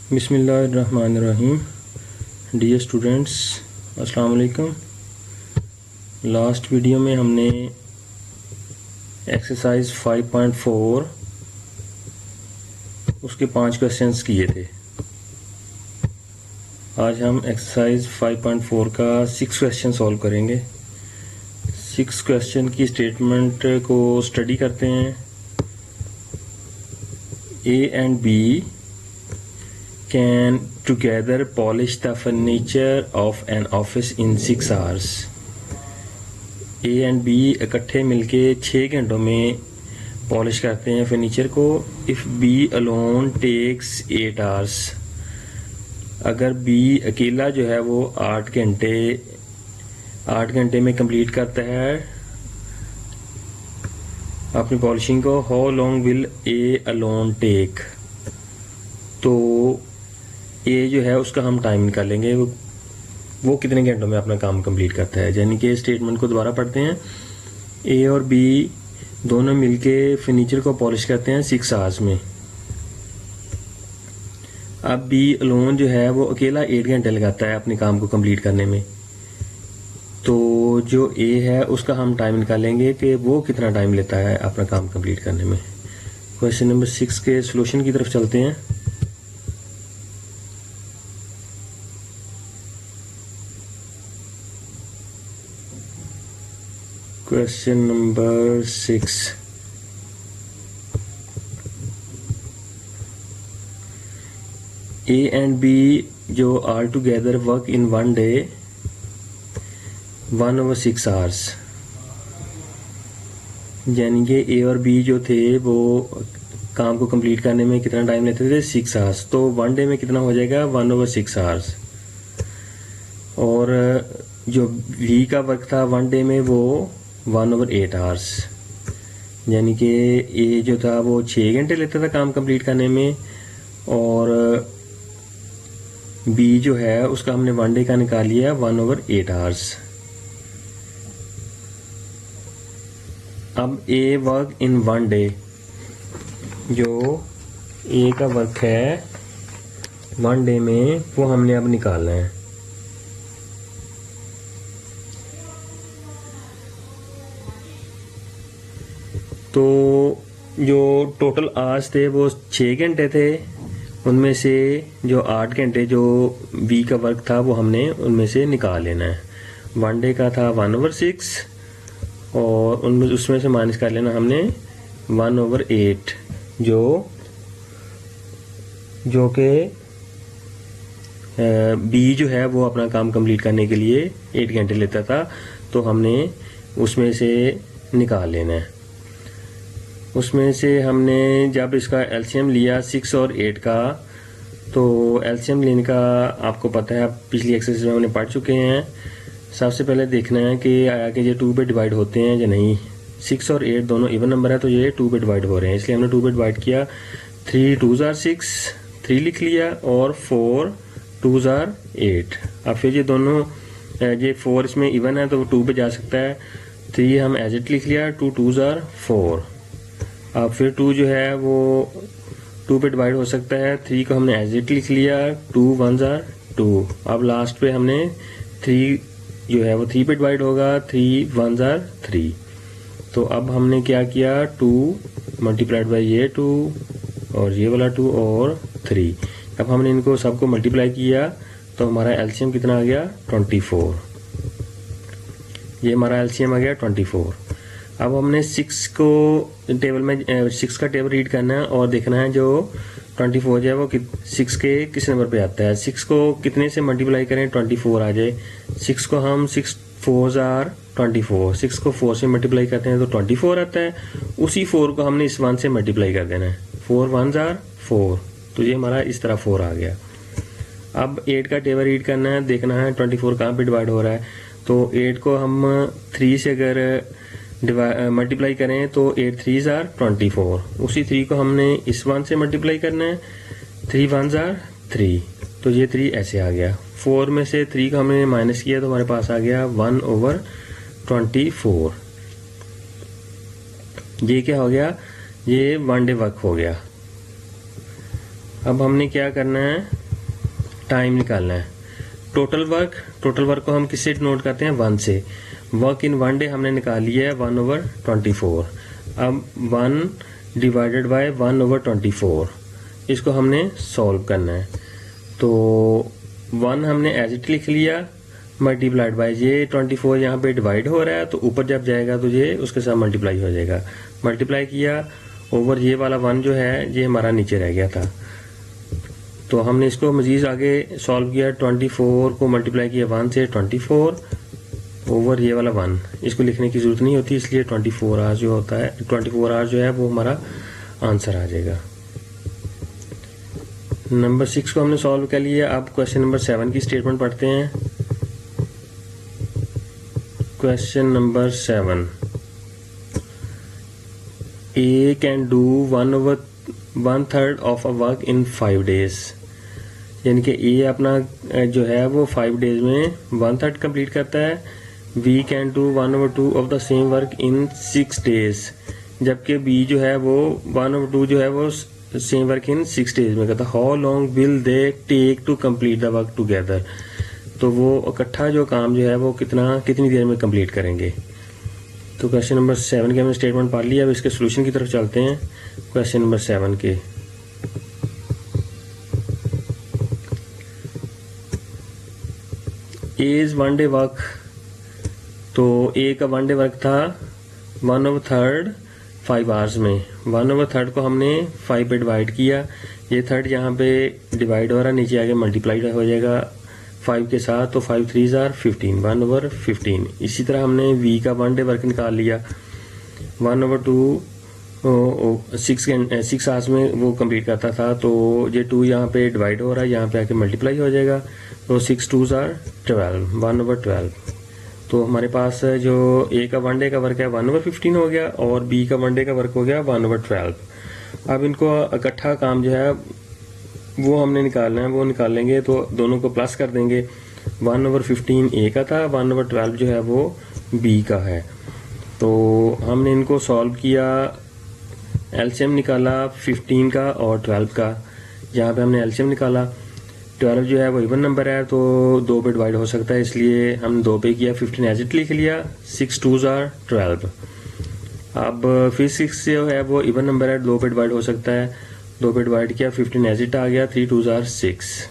बिस्मिल्लाहिर्रहमानिर्रहीम। Dear students, अस्सलाम वालेकुम। लास्ट वीडियो में हमने एक्सरसाइज 5.4 उसके 5 क्वेश्चंस किए थे। आज हम एक्सरसाइज 5.4 का 6 क्वेश्चन सॉल्व करेंगे। 6 क्वेश्चन की स्टेटमेंट को स्टडी करते हैं। A and B can together polish the furniture of an office in 6 hours. A and B इकट्ठे मिलके 6 घंटों में पॉलिश करते हैं फर्नीचर को। If B alone takes 8 hours, अगर B अकेला जो है वो 8 घंटे में कंप्लीट करता है अपनी पॉलिशिंग को, how long will A alone take? तो ए जो है उसका हम टाइम निकालेंगे, वो कितने घंटों में अपना काम कंप्लीट करता है। यानी कि स्टेटमेंट को दोबारा पढ़ते हैं। ए और बी दोनों मिलके फर्नीचर को पॉलिश करते हैं 6 आवर्स में। अब बी अलोन जो है वो अकेला 8 घंटे लगाता है अपने काम को कंप्लीट करने में। तो जो ए है उसका हम टाइम निकालेंगे कि वो कितना टाइम लेता है अपना काम कंप्लीट करने में। क्वेश्चन नंबर 6 के सोल्यूशन की तरफ चलते हैं। Question number 6. A and B जो all together work in one day 1/6 hours। यानी कि A और B जो थे वो काम को कंप्लीट करने में कितना टाइम लेते थे 6 आवर्स। तो 1 डे में कितना हो जाएगा 1/6 आवर्स। और जो B का वर्क था 1 डे में वो 1/8 आवर्स। यानी कि ए जो था वो 6 घंटे लेता था काम कंप्लीट करने में, और बी जो है उसका हमने 1 डे का निकाल लिया 1/8 आवर्स। अब ए वर्क इन 1 डे, जो ए का वर्क है 1 डे में वो हमने अब निकालना है। तो जो टोटल आवर्स थे वो 6 घंटे थे, उनमें से जो 8 घंटे जो बी का वर्क था वो हमने उनमें से निकाल लेना है। 1 डे का था 1/6 और उनमें उसमें से माइनस कर लेना हमने 1/8, जो कि बी जो है वो अपना काम कंप्लीट करने के लिए 8 घंटे लेता था, तो हमने उसमें से निकाल लेना है। उसमें से हमने जब इसका एलसीएम लिया 6 और 8 का, तो एलसीएम लेने का आपको पता है, आप पिछली एक्सरसाइज में हमने पढ़ चुके हैं। सबसे पहले देखना है कि आगे ये 2 पे डिवाइड होते हैं या नहीं। 6 और 8 दोनों इवन नंबर है, तो ये 2 पे डिवाइड हो रहे हैं, इसलिए हमने 2 पे डिवाइड किया। 3 2s are 6, 3 लिख लिया, और 4 2s are 8। अब फिर ये दोनों ये 4 इसमें इवन है तो 2 पे जा सकता है। 3 हम एज इट लिख लिया, 2 2s are 4। अब फिर 2 जो है वो 2 पे डिवाइड हो सकता है, 3 को हमने एज इट लिख लिया, 2 1s are 2। अब लास्ट पे हमने 3 जो है वो 3 पे डिवाइड होगा, 3 1s are 3। तो अब हमने क्या किया, 2 मल्टीप्लाइड बाई ये 2 और ये वाला 2 और 3। अब हमने इनको सबको मल्टीप्लाई किया तो हमारा एलसीएम कितना आ गया 24। ये हमारा एलसीएम आ गया 24। अब हमने 6 को टेबल में 6 का टेबल रीड करना है और देखना है जो 24 जो है वो 6 के किस नंबर पे आता है। 6 को कितने से मल्टीप्लाई करें 24 आ जाए। 6 को हम 6 4s are 24, 6 को 4 से मल्टीप्लाई करते हैं तो 24 आता है। उसी 4 को हमने इस 1 से मल्टीप्लाई कर देना है। 4 1s are 4, तो ये हमारा इस तरह 4 आ गया। अब 8 का टेबल रीड करना है, देखना है 24 कहाँ पे डिवाइड हो रहा है। तो 8 को हम 3 से अगर मल्टीप्लाई करें तो 8 3s are 24। उसी 3 को हमने इस 1 से मल्टीप्लाई करना है, 3 1s are 3, तो ये 3 ऐसे आ गया। 4 में से 3 को हमने माइनस किया तो हमारे पास आ गया 1/24। ये क्या हो गया, ये 1 डे वर्क हो गया। अब हमने क्या करना है, टाइम निकालना है। टोटल वर्क को हम किससे नोट करते हैं, 1 से। वर्क इन 1 डे हमने निकाल लिया है 1/24। अब 1 डिवाइडेड बाय 1/24, इसको हमने सॉल्व करना है। तो 1 हमने एज इट लिख लिया, मल्टीप्लाइड बाय ये 24 यहाँ पे डिवाइड हो रहा है, तो ऊपर जब जाएगा तो ये उसके साथ मल्टीप्लाई हो जाएगा। मल्टीप्लाई किया ओवर ये वाला 1 जो है ये हमारा नीचे रह गया था। तो हमने इसको मजीद आगे सॉल्व किया, 24 को मल्टीप्लाई किया 1 से, 24 ओवर ये वाला 1। इसको लिखने की जरूरत नहीं होती, इसलिए 24 आवर जो होता है, 24 आवर जो है वो हमारा आंसर आ जाएगा। नंबर 6 को हमने सॉल्व कर लिया। अब क्वेश्चन नंबर 7 की स्टेटमेंट पढ़ते हैं। Question number 7, A can do 1/3 of a work in 5 days. यानी कि ए अपना जो है वो 5 डेज में 1/3 कंप्लीट करता है। B can do 1/2 of the same work in 6 days, जबकि बी जो है वो 1/2 जो है वो सेम वर्क इन 6 डेज में करता है। How long will they take to complete the work together. तो वो इकट्ठा जो काम जो है वो कितनी देर में कंप्लीट करेंगे। तो क्वेश्चन नंबर 7 के हमने स्टेटमेंट पढ़ लिया। अब इसके सोल्यूशन की तरफ चलते हैं। क्वेश्चन नंबर 7 के इज 1 डे वर्क, तो ए का 1 डे वर्क था 1/3 5 आवर्स में। 1/3 को हमने 5 पे डिवाइड किया, ये थर्ड यहाँ पे डिवाइड हो रहा है, नीचे आगे मल्टीप्लाई हो जाएगा 5 के साथ, तो 5 3 आर 15, 1/15। इसी तरह हमने वी का 1 डे वर्क निकाल लिया, 1/2 6 आवर्स में वो कंप्लीट करता था, तो ये 2 यहाँ पे डिवाइड हो रहा है, यहाँ पे आके मल्टीप्लाई हो जाएगा, तो 6 2 आर 12, 1/12। तो हमारे पास जो ए का 1 डे का वर्क है 1/15 हो गया और बी का 1 डे का वर्क हो गया 1/12। अब इनको इकट्ठा काम जो है वो हमने निकालना है, वो निकाल लेंगे तो दोनों को प्लस कर देंगे। 1/15 ए का था, 1/12 जो है वो बी का है। तो हमने इनको सॉल्व किया, एलसीएम निकाला 15 का और 12 का। यहाँ पे हमने एलसीएम निकाला, 12 जो है वो इवन नंबर है तो 2 पे डिवाइड हो सकता है, इसलिए हमने 2 पे किया, 15 एज इट लिख लिया, 6 2 आर 12। अब फिर 6 जो है वो इवन नंबर है, 2 पे डिवाइड हो सकता है, 2 पे डिवाइड किया, 15 एज इट आ गया, 3 2 आर 6।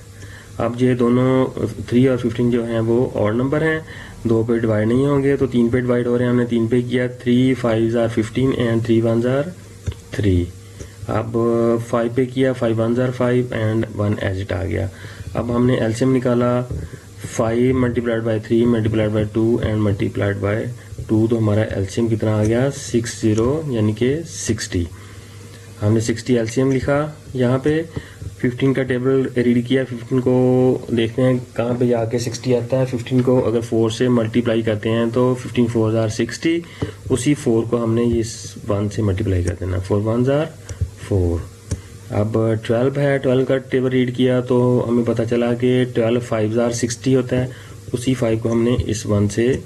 अब ये दोनों 3 और 15 जो हैं वो ऑड नंबर हैं, 2 पे डिवाइड नहीं होंगे तो 3 पे डिवाइड हो रहे हैं, हमने 3 पे किया, 3 5 आर 15 एंड 3 1 आर 3। अब 5 पे किया, 5 1 आर 5 एंड 1 एज इट आ गया। अब हमने एलसीएम निकाला, 5 multiplied by 3 multiplied by 2 and multiplied by 2, तो हमारा एलसीएम कितना आ गया 60, यानी कि 60। हमने 60 एलसीएम लिखा। यहाँ पे 15 का टेबल रीड किया, 15 को देखते हैं कहाँ पे जाके 60 आता है। 15 को अगर 4 से मल्टीप्लाई करते हैं तो 15 4 आर 60, उसी 4 को हमने इस 1 से मल्टीप्लाई कर देना, 4 1 आर 4। अब 12 है, 12 का टेबल रीड किया तो हमें पता चला कि 12 5 आर 60 होता है, उसी 5 को हमने इस 1 से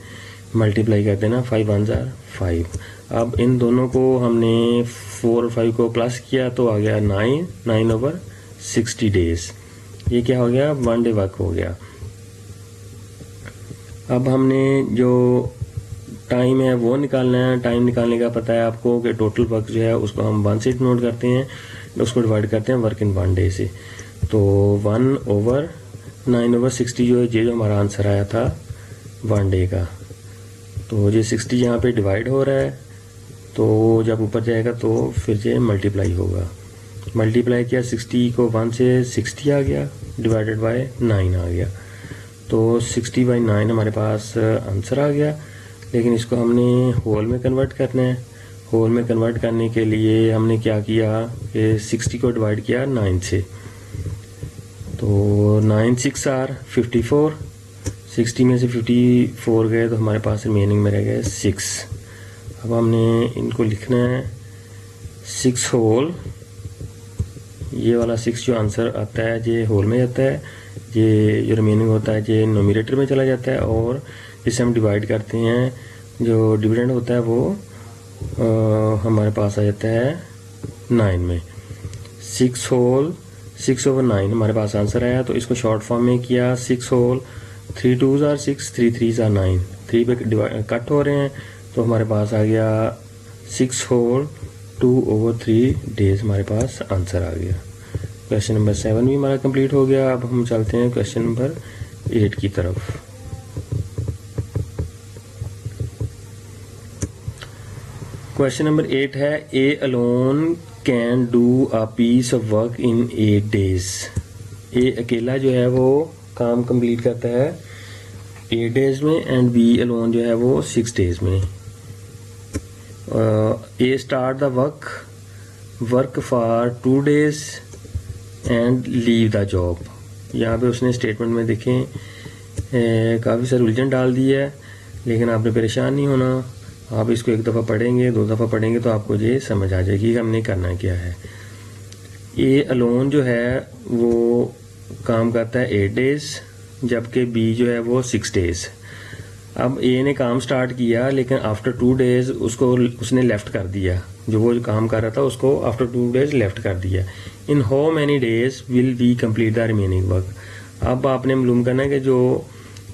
मल्टीप्लाई कर देना, 5 1 आर 5। अब इन दोनों को हमने 4 और 5 को प्लस किया तो आ गया 9/60 डेज। ये क्या हो गया, 1 डे वर्क हो गया। अब हमने जो टाइम है वो निकालना है। टाइम निकालने का पता है आपको कि टोटल वर्क जो है उसको हम 1 से नोट करते हैं, उसको डिवाइड करते हैं वर्क इन 1 डे से। तो 1/9/60 जो है, ये जो हमारा आंसर आया था 1 डे का, तो ये 60 यहाँ पे डिवाइड हो रहा है, तो जब ऊपर जाएगा तो फिर ये मल्टीप्लाई होगा। मल्टीप्लाई किया, 60 को 1 से 60 आ गया, डिवाइडेड बाय 9 आ गया, तो 60/9 हमारे पास आंसर आ गया। लेकिन इसको हमने होल में कन्वर्ट करना है। होल में कन्वर्ट करने के लिए हमने क्या किया कि 60 को डिवाइड किया 9 से, तो 9 6 आर 54, 60 में से 54 गए तो हमारे पास रिमेनिंग में रह गए 6। अब हमने इनको लिखना है 6 होल, ये वाला 6 जो आंसर आता है ये होल में जाता है, ये जो रिमेनिंग होता है ये नोमिनेटर में चला जाता है, और जिसे हम डिवाइड करते हैं जो डिविडेंड होता है वो हमारे पास आ जाता है 9 में। 6 होल 6/9 हमारे पास आंसर आया। तो इसको शॉर्ट फॉर्म में किया, 6 whole 3 2s are 6, 3 3s are 9, 3 पे कट हो रहे हैं, तो हमारे पास आ गया 6 होल 2/3 डेज हमारे पास आंसर आ गया। क्वेश्चन नंबर 7 भी हमारा कंप्लीट हो गया। अब हम चलते हैं क्वेश्चन नंबर 8 की तरफ। क्वेश्चन नंबर 8 है, A alone can do a piece of work in 8 days. A अकेला जो है वो काम कंप्लीट करता है 8 डेज में, एंड बी अलोन जो है वो 6 डेज में। A start the work for 2 days and leave the job. यहाँ पे उसने स्टेटमेंट में देखें काफ़ी सारी उलझन डाल दी है, लेकिन आपने परेशान नहीं होना। आप इसको एक दफ़ा पढ़ेंगे, 2 दफ़ा पढ़ेंगे तो आपको ये समझ आ जाएगी कि हमने करना क्या है। ए अलोन जो है वो काम करता है 8 डेज, जबकि बी जो है वो 6 डेज। अब ए ने काम स्टार्ट किया, लेकिन आफ्टर 2 डेज उसने लेफ्ट कर दिया। जो वो काम कर रहा था उसको आफ्टर 2 डेज लेफ्ट कर दिया। In how many days will be complete the remaining work. अब आपने मालूम करना है कि जो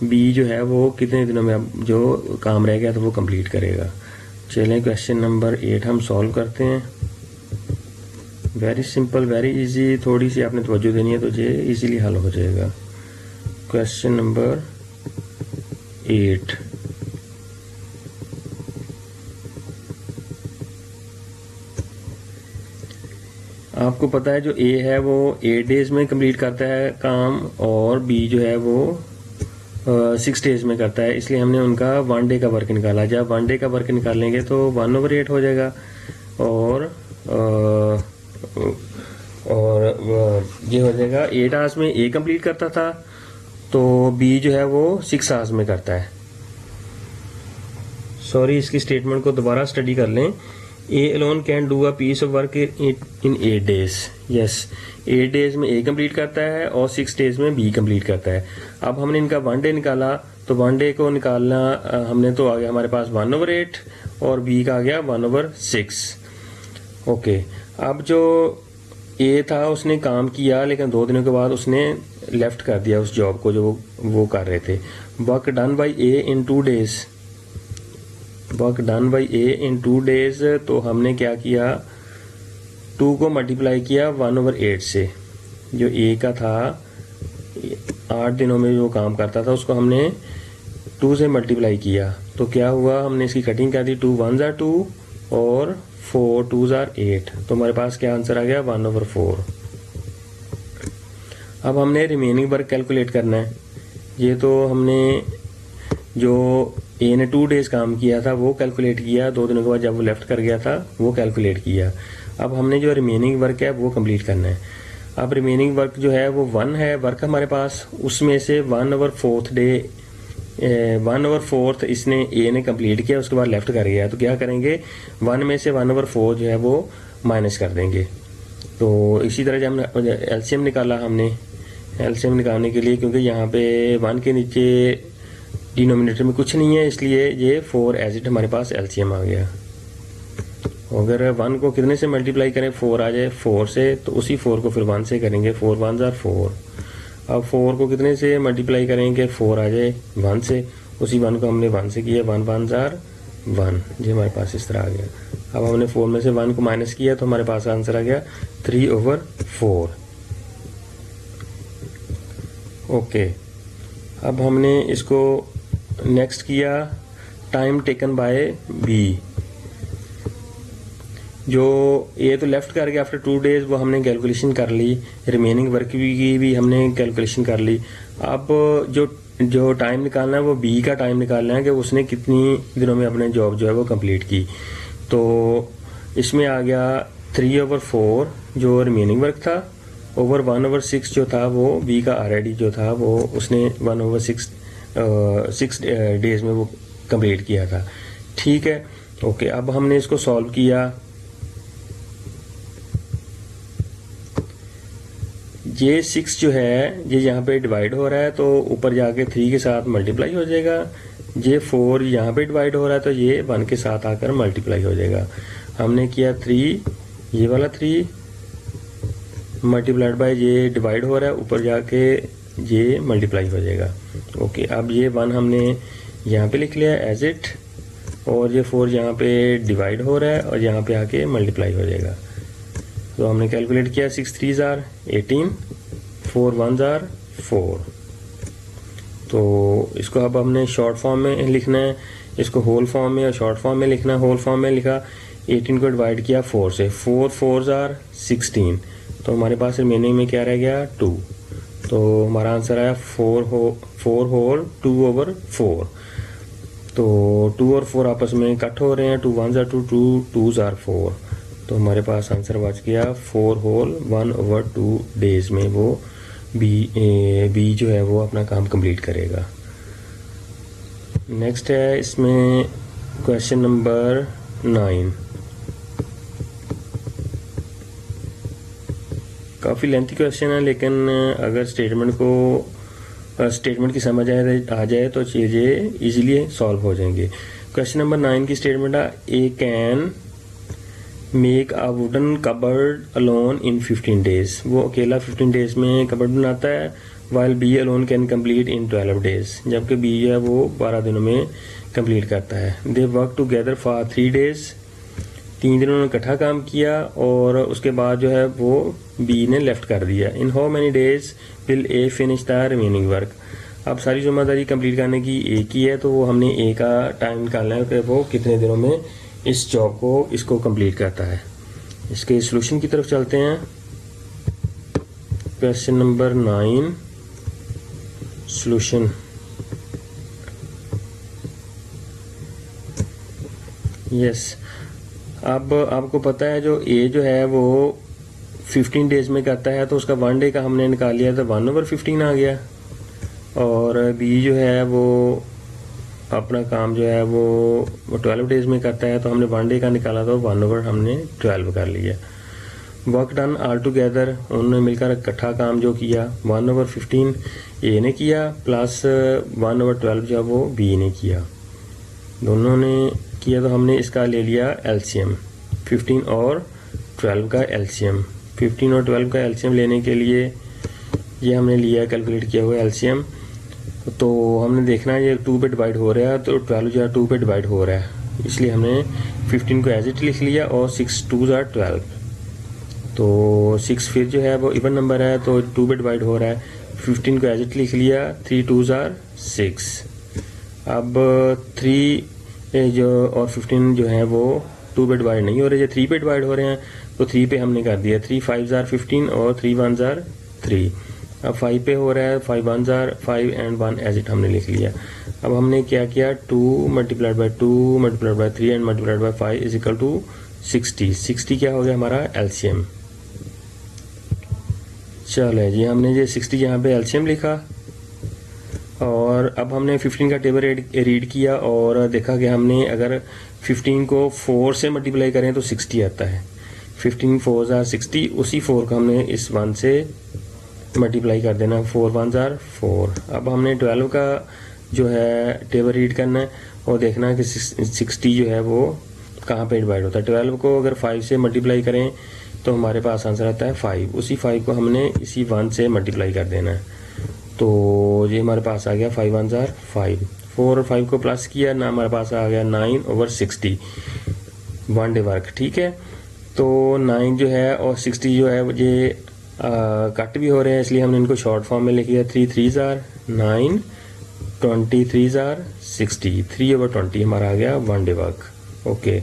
बी जो है वो कितने दिनों में अब जो काम रह गया तो वो कंप्लीट करेगा। चलें क्वेश्चन नंबर 8 हम सॉल्व करते हैं। वेरी सिंपल, वेरी इजी, थोड़ी सी आपने तवज्जो देनी है तो ये इजीली हल हो जाएगा। क्वेश्चन नंबर 8, आपको पता है जो ए है वो 8 डेज में कंप्लीट करता है काम, और बी जो है वो 6 डेज में करता है, इसलिए हमने उनका 1 डे का वर्क निकाला। जब 1 डे का वर्क निकालेंगे तो 1/8 हो जाएगा, और ये हो जाएगा 8 आवर्स में ए कंप्लीट करता था, तो बी जो है वो 6 आवर्स में करता है। सॉरी, इसकी स्टेटमेंट को दोबारा स्टडी कर लें। A alone can do a piece of work in 8 days. Yes, 8 days में ए कंप्लीट करता है और 6 डेज में बी कंप्लीट करता है। अब हमने इनका 1 डे निकाला, तो 1 डे को निकालना हमने तो आ गया हमारे पास 1/8 और बी का आ गया 1/6। ओके, अब जो ए था उसने काम किया, लेकिन 2 दिनों के बाद उसने लेफ्ट कर दिया उस जॉब को जो वो कर रहे थे। Work done by A in 2 days, work done by A in 2 days, तो हमने क्या किया, 2 को मल्टीप्लाई किया 1/8 से। जो ए का था 8 दिनों में जो काम करता था उसको हमने 2 से मल्टीप्लाई किया, तो क्या हुआ, हमने इसकी कटिंग कर दी। 2 1s are 2 और 4 2s are 8, तो हमारे पास क्या आंसर आ गया, 1/4। अब हमने रिमेनिंग वर्क कैलकुलेट करना है। ये तो हमने जो ए ने 2 डेज काम किया था वो कैलकुलेट किया, 2 दिनों के बाद जब वो लेफ्ट कर गया था वो कैलकुलेट किया। अब हमने जो रिमेनिंग वर्क है वो कंप्लीट करना है। अब रिमेनिंग वर्क जो है वो 1 है वर्क हमारे पास, उसमें से 1/4 इसने ए ने कंप्लीट किया, उसके बाद लेफ्ट कर गया, तो क्या करेंगे, 1 में से 1/4 जो है वो माइनस कर देंगे। तो इसी तरह जब हम एलसीएम निकाला, हमने एलसीएम निकालने के लिए, क्योंकि यहाँ पे 1 के नीचे डिनोमिनेटर में कुछ नहीं है, इसलिए ये 4 एज इट हमारे पास एलसीएम आ गया। अगर 1 को कितने से मल्टीप्लाई करें, 4 आ जाए 4 से, तो उसी 4 को फिर 1 से करेंगे, 4 1s are 4। अब 4 को कितने से मल्टीप्लाई करेंगे, 4 आ जाए 1 से, उसी 1 को हमने 1 से किया, 1 1s are 1, ये हमारे पास इस तरह आ गया। अब हमने 4 में से 1 को माइनस किया तो हमारे पास आंसर आ गया 3/4। ओके, अब हमने इसको नेक्स्ट किया टाइम टेकन बाय बी। जो ए तो लेफ्ट कर गया आफ्टर 2 डेज, वो हमने कैलकुलेशन कर ली, रिमेनिंग वर्क की भी हमने कैलकुलेशन कर ली। अब जो टाइम निकालना है वो बी का टाइम निकालना है कि उसने कितनी दिनों में अपने जॉब जो है वो कंप्लीट की। तो इसमें आ गया 3/4 जो रिमेनिंग वर्क था, ओवर 1/6 जो था वो बी का ऑलरेडी जो था वो उसने 1/6 डेज में वो कंप्लीट किया था। ठीक है, ओके, अब हमने इसको सॉल्व किया। ये 6 जो है ये यहाँ पे डिवाइड हो रहा है, तो ऊपर जाके 3 के साथ मल्टीप्लाई हो जाएगा। ये 4 यहाँ पे डिवाइड हो रहा है, तो ये 1 के साथ आकर मल्टीप्लाई हो जाएगा। हमने किया 3, ये वाला 3 मल्टीप्लाइड बाय ये डिवाइड हो रहा है, ऊपर जाके ये मल्टीप्लाई हो जाएगा। ओके, अब ये 1 हमने यहाँ पे लिख लिया एज इट, और ये 4 यहाँ पे डिवाइड हो रहा है और यहाँ पे आके मल्टीप्लाई हो जाएगा। तो हमने कैलकुलेट किया 6 3s are 18, 4 1s are 4। तो इसको अब हमने शॉर्ट फॉर्म में लिखना है, इसको होल फॉर्म में और शॉर्ट फॉर्म में लिखना है। होल फॉर्म में लिखा 18 को डिवाइड किया 4 से, 4 4s are 16, तो हमारे पास रिमेनिंग में क्या रह गया 2। तो हमारा आंसर आया 4 होल 2/4। तो 2 और 4 आपस में कट हो रहे हैं, 2 1s are 2, 2 2s are 4। तो हमारे पास आंसर बच गया 4 होल 1/2 डेज में वो बी जो है वो अपना काम कंप्लीट करेगा। नेक्स्ट है इसमें क्वेश्चन नंबर 9। काफ़ी लेंथी क्वेश्चन है, लेकिन अगर स्टेटमेंट की समझ आ जाए तो चीज़ें इजीली सॉल्व हो जाएंगी। क्वेश्चन नंबर 9 की स्टेटमेंट है A can make a wooden cupboard alone in 15 days. वो अकेला 15 डेज में कबर्ड बनाता है, while B alone can complete in 12 days, जबकि बी है वो 12 दिनों में कंप्लीट करता है। They work together for 3 days, 3 दिन उन्होंने इकट्ठा काम किया और उसके बाद जो है वो बी ने लेफ्ट कर दिया। In how many days will A finish the remaining work. अब सारी जिम्मेदारी कंप्लीट करने की ए की है, तो वो हमने ए का टाइम निकालना है कि वो कितने दिनों में इस जॉब को इसको कंप्लीट करता है। इसके सॉल्यूशन की तरफ चलते हैं। Question number 9 solution. यस, अब आपको पता है जो ए जो है वो 15 डेज में करता है, तो उसका 1 डे का हमने निकाल लिया तो 1/15 आ गया, और बी जो है वो अपना काम जो है वो 12 डेज में करता है, तो हमने 1 डे का निकाला तो 1/12 कर लिया। वर्क डन ऑल टुगेदर, उन्होंने मिलकर इकट्ठा काम जो किया 1/15 ए ने किया, प्लस 1/12 जो है वो बी ने किया, दोनों ने किया। तो हमने इसका ले लिया एलसीएम, 15 और 12 का एलसीएम। 15 और 12 का एलसीएम लेने के लिए ये हमने लिया कैलकुलेट किया हुआ एलसीएम। तो हमने देखना है ये 2 पे डिवाइड हो रहा है, तो 12 जो है 2 पे डिवाइड हो रहा है, इसलिए हमने 15 को एज इट लिख लिया, और 6 2s are 12। तो 6 फिर जो है वो इवन नंबर है, तो 2 पे डिवाइड हो रहा है, 15 को एज इट लिख लिया, 3 2s are 6। अब 3 जो और 15 जो है वो 2 पे डिवाइड नहीं हो रहे, जो 3 पे डिवाइड हो रहे हैं, तो 3 पे हमने कर दिया, 3 5s are 15 और 3 1s are 3। अब 5 पे हो रहा है, 5 1s are 5 and 1 as it हमने लिख लिया। अब हमने क्या किया, 2 multiplied by 2 multiplied by 3 and multiplied by 5 is equal to 60। 60 क्या हो गया हमारा एलसीएम। चलो जी, हमने ये 60 यहाँ पे एलसीएम लिखा, और अब हमने 15 का टेबल रीड किया और देखा कि हमने अगर 15 को 4 से मल्टीप्लाई करें तो 60 आता है। 15 4s are 60, उसी 4 को हमने इस 1 से मल्टीप्लाई कर देना, 4 1s are 4। अब हमने 12 का जो है टेबल रीड करना है और देखना है कि 60 जो है वो कहाँ पे डिवाइड होता है। 12 को अगर 5 से मल्टीप्लाई करें तो हमारे पास आंसर आता है 5, उसी 5 को हमने इसी 1 से मल्टीप्लाई कर देना है, तो ये हमारे पास आ गया 5 1s are 5। 4 और 5 को प्लस किया ना, हमारे पास आ गया 9/60 1 डे वर्क। ठीक है, तो 9 जो है और 60 जो है ये कट भी हो रहे हैं, इसलिए हमने इनको शॉर्ट फॉर्म में लिख लिया, 3 3s are 9, 20 3s are 60, 3/20 हमारा आ गया 1 डे वर्क। ओके,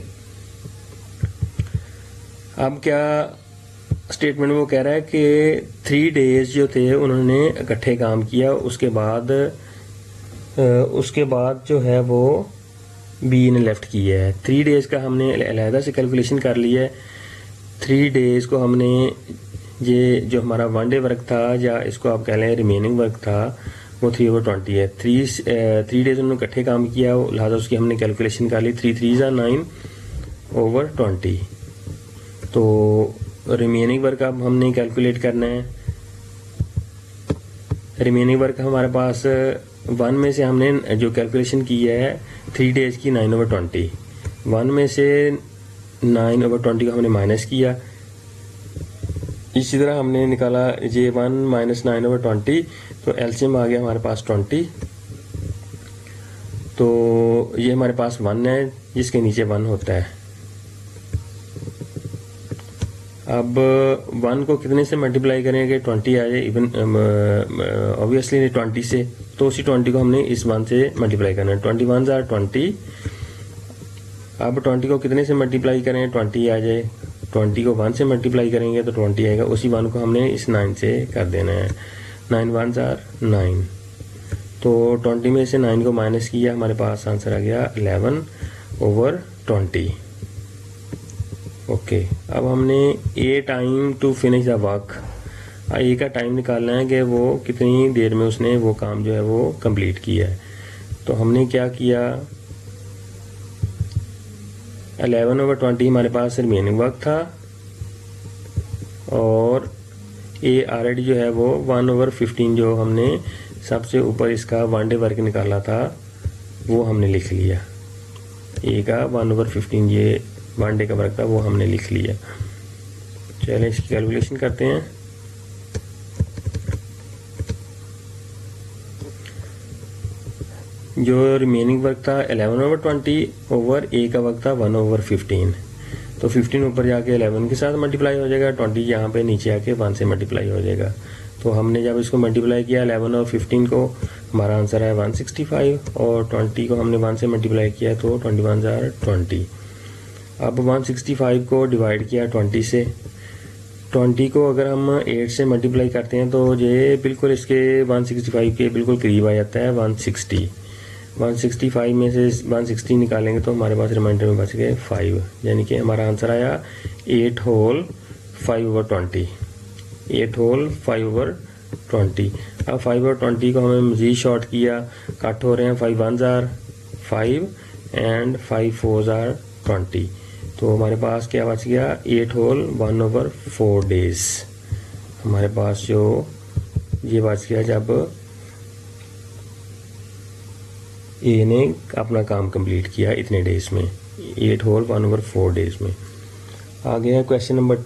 अब क्या स्टेटमेंट वो कह रहा है कि 3 डेज जो थे उन्होंने इकट्ठे काम किया, उसके बाद जो है वो बी ने लेफ्ट किया है। 3 डेज का हमने अलहदा से कैलकुलेशन कर लिया है। 3 डेज को हमने ये जो हमारा 1 डे वर्क था, या इसको आप कह लें रिमेनिंग वर्क था, वो 3/20 है। 3 डेज उन्होंने इकट्ठे काम किया, लिहाजा उसकी हमने कैलकुलेशन कर ली, 3 3s are 9/20। तो रिमेनिंग वर्क अब हमने कैलकुलेट करना है। रिमेनिंग वर्क हमारे पास 1 में से हमने जो कैलकुलेशन की है 3 डेज की 9/20, 1 में से 9/20 को हमने माइनस किया, इसी तरह हमने निकाला ये 1 माइनस 9/20, तो एलसीएम आ गया हमारे पास 20। तो ये हमारे पास 1 है जिसके नीचे 1 होता है। अब 1 को कितने से मल्टीप्लाई करेंगे 20 आ जाए, इवन ऑब्वियसली 20 से, तो उसी 20 को हमने इस 1 से मल्टीप्लाई करना है। 21 आर 20। अब 20 को कितने से मल्टीप्लाई करें 20 आ जाए, 20 को 1 से मल्टीप्लाई करेंगे तो 20 आएगा, उसी 1 को हमने इस 9 से कर देना है। 9 1s आर 9। तो 20 में से 9 को माइनस किया, हमारे पास आंसर आ गया 11/20। ओके, अब हमने A time to finish the work, A का टाइम निकालना है कि वो कितनी देर में उसने वो काम जो है वो कंप्लीट किया है। तो हमने क्या किया, 11/20 हमारे पास रिमेनिंग वर्क था, और ए ऑलरेडी जो है वो 1/15 जो हमने सबसे ऊपर इसका 1 डे वर्क निकाला था वो हमने लिख लिया। ए का 1/15 ये 1 डे का वर्क था वो हमने लिख लिया। चलिए इसकी कैलकुलेशन करते हैं। जो रिमेनिंग वर्क था 11/20 ओवर ए का वर्क था 1/15। तो 15 ऊपर जाके 11 के साथ मल्टीप्लाई हो जाएगा, 20 यहाँ पे नीचे आके 1 से मल्टीप्लाई हो जाएगा। तो हमने जब इसको मल्टीप्लाई किया 11 और 15 को, हमारा आंसर है 165, और 20 को हमने 1 से मल्टीप्लाई किया तो 21 आर 20। अब 165 को डिवाइड किया 20 से, 20 को अगर हम 8 से मल्टीप्लाई करते हैं तो ये बिल्कुल इसके 165 के बिल्कुल करीब आ जाता है 160। 165 में से 160 निकालेंगे तो हमारे पास रिमाइंडर में बच गए 5, यानी कि हमारा आंसर आया 8 होल 5/20। 8 होल 5/20। अब 5/20 को हमें मज़ीद शॉर्ट किया, कट हो रहे हैं, 5 1s are 5 and 5 4s are 20। तो हमारे पास क्या बच गया, 8 होल 1/4 डेज हमारे पास जो ये बच गया जब ए ने अपना काम कंप्लीट किया इतने डेज में, 8 होल 1/4 डेज में। आ गया क्वेश्चन नंबर 10।